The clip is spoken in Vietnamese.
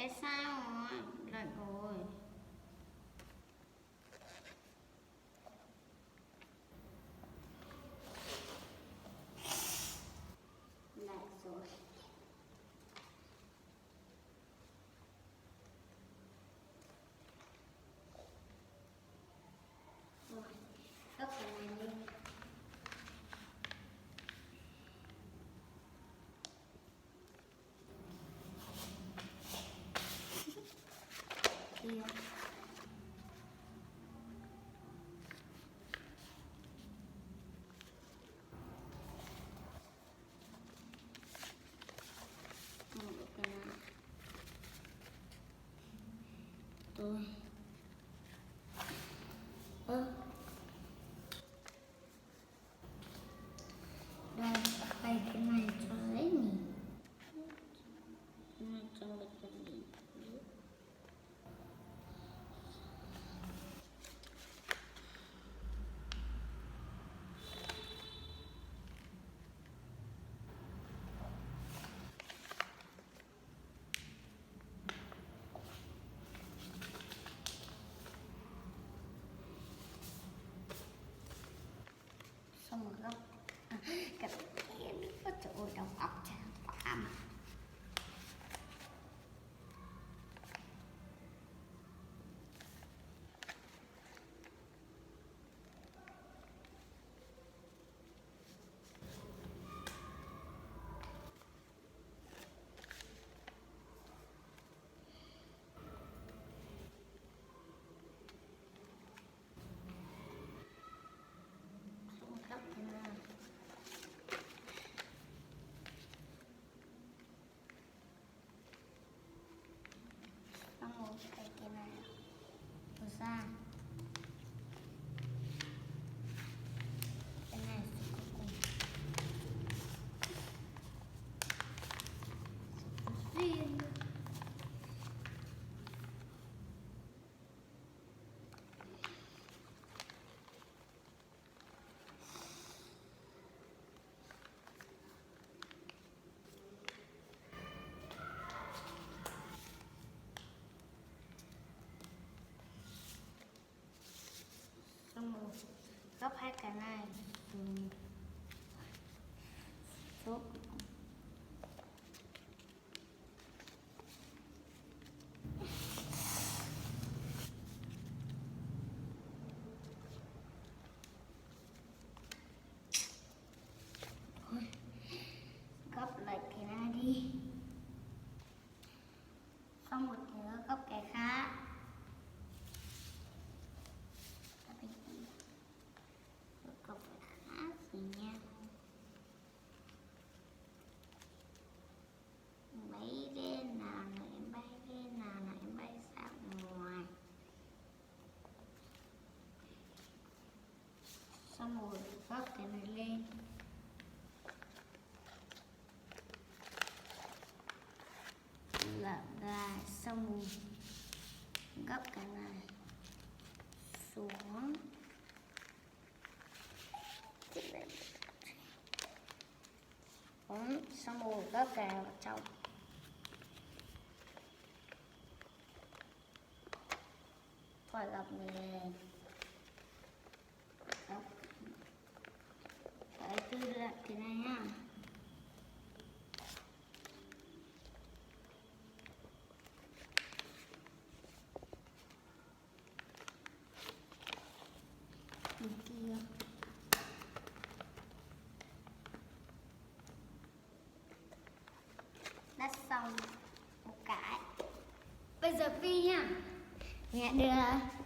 cái sao rồi rồi lại rồi gấp cái này đi kia một cái này tôi đây bày cái này cho dễ nhỉ, cái này cho được cái gì xong rồi gấp cái kia đi có chỗ đầu óc chả phạm gấp cái này xong rồi cái này rồi ra cái này sẽ cuối cùng riêng xong rồi gấp hai cái này chốt gấp lại cái này đi xong rồi thì gấp cái khác gấp cái khác gì nha bay lên nào này bay lên nào này bay ra ngoài xong rồi gấp cái này lên là xong rồi gấp cái này xuống xong rồi gấp cái này vào trong phải gấp này gấp cái tư lại cái này nha kia đã xong một cái bây giờ phi nha mẹ đưa